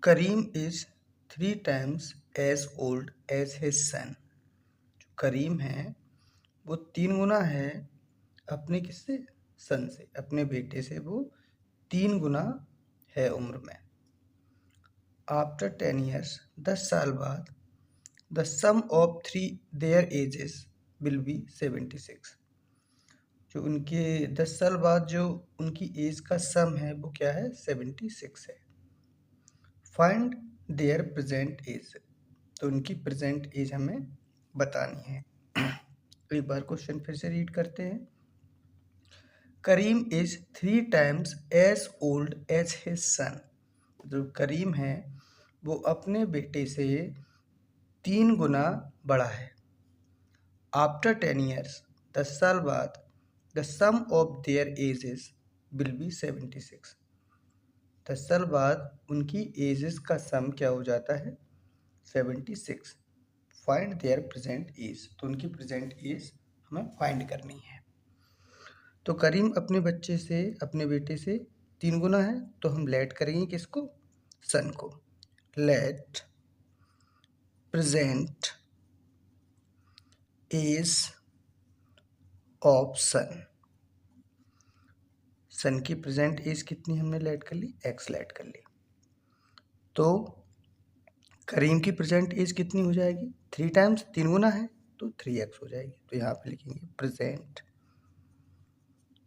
Karim is 3 times as old as his son। जो करीम है वो 3 गुना है अपने किससे, सन से, अपने बेटे से वो 3 गुना है उम्र में। आफ्टर 10 years, 10 साल बाद, the sum of three their ages will be 76। जो उनके 10 साल बाद जो उनकी एज का सम है वो क्या है, 76 है। फाइंड देयर प्रेजेंट एज, तो उनकी प्रेजेंट एज हमें बतानी है। एक बार क्वेश्चन फिर से रीड करते हैं। करीम is 3 times as old as his son। जो करीम है वो अपने बेटे से 3 गुना बड़ा है। आफ्टर 10 years, 10 साल बाद, the sum of their ages will be 76। 10 साल बाद उनकी एजेस का सम क्या हो जाता है, 76। फाइंड देयर प्रेजेंट एज, तो उनकी प्रेजेंट एज हमें फाइंड करनी है। तो करीम अपने बच्चे से, अपने बेटे से 3 गुना है, तो हम लेट करेंगे किसको, सन को। लेट प्रेजेंट एज ऑफ सन। सन की प्रेजेंट एज कितनी हमने लेट कर ली, एक्स लेट कर ली। तो करीम की प्रेजेंट एज कितनी हो जाएगी, 3 times, 3 गुना है तो 3x हो जाएगी। तो यहाँ पे लिखेंगे present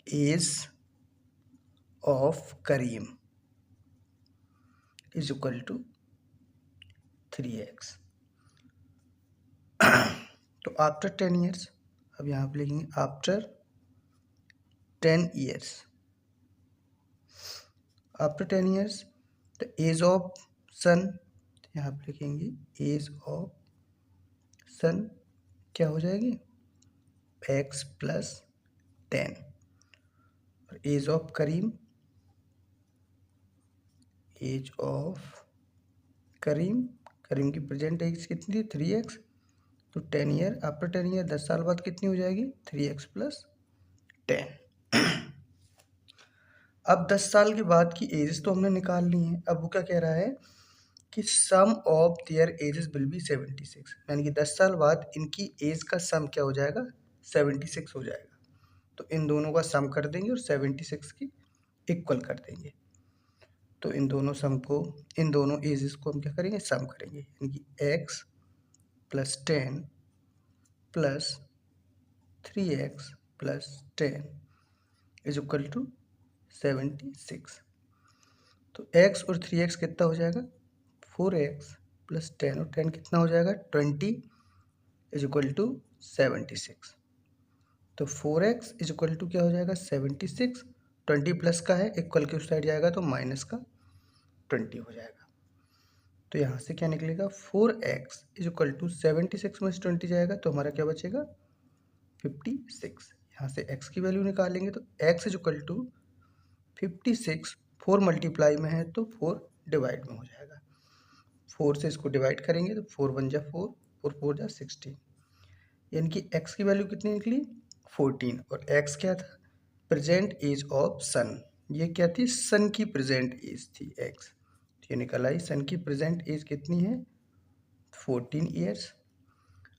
age of Karim is equal to 3x। तो आफ्टर 10 years, अब यहाँ पे लिखेंगे after 10 years, after 10 years the age of son, यहाँ पे लिखेंगे एज ऑफ सन क्या हो जाएगी, x + 10। और age of Karim, age of Karim, Karim की प्रेजेंट एज कितनी थी, 3x। तो 10 ईयर, आफ्टर 10 ईयर 10 साल बाद कितनी हो जाएगी, 3x + 10। अब 10 साल के बाद की एजेस तो हमने निकाल ली हैं। अब वो क्या कह रहा है कि sum of their ages will be 76, यानी कि 10 साल बाद इनकी एज का सम क्या हो जाएगा, 76 हो जाएगा। तो इन दोनों का सम कर देंगे और 76 की इक्वल कर देंगे। तो इन दोनों सम को, इन दोनों एजेस को हम क्या करेंगे, सम करेंगे, यानी कि x + 10 + 3x + 10 is equal to 76। तो x और 3x कितना हो जाएगा, 4x + 10 और 10 कितना हो जाएगा, 20 इज इक्वल टू 76। तो 4x इज इक्वल टू क्या हो जाएगा, 76। 20 प्लस का है, इक्वल के उस साइड जाएगा तो माइनस का 20 हो जाएगा। तो यहाँ से क्या निकलेगा, 4x इज इक्वल टू 76 में से 20 जाएगा तो हमारा क्या बचेगा, 56। यहाँ से x की वैल्यू निकालेंगे तो x is equal to 56, 4 multiply में है तो 4 डिवाइड में हो जाएगा। 4 से इसको डिवाइड करेंगे तो 4 × 4, 4 × 4 = 16, यानी कि x की वैल्यू कितनी निकली, 14। और x क्या था, प्रेजेंट एज ऑफ सन। ये क्या थी, सन की प्रेजेंट एज थी x। तो ये निकल आई, सन की प्रेजेंट एज कितनी है, 14 ईयर्स।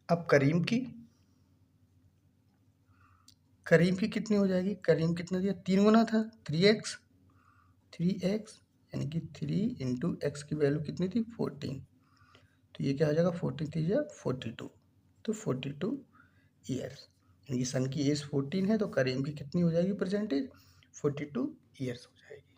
अब करीम की, करीम की कितनी हो जाएगी, करीम कितना दिया, 3 गुना था, 3x, 3x यानी कि 3 × x की वैल्यू कितनी थी, 14। तो ये क्या हो जाएगा, 14 3 × 42, तो 42 ईयर्स। यानी कि सन की एज 14 है तो करीम की कितनी हो जाएगी प्रेजेंट एज, 42 ईयर्स हो जाएगी।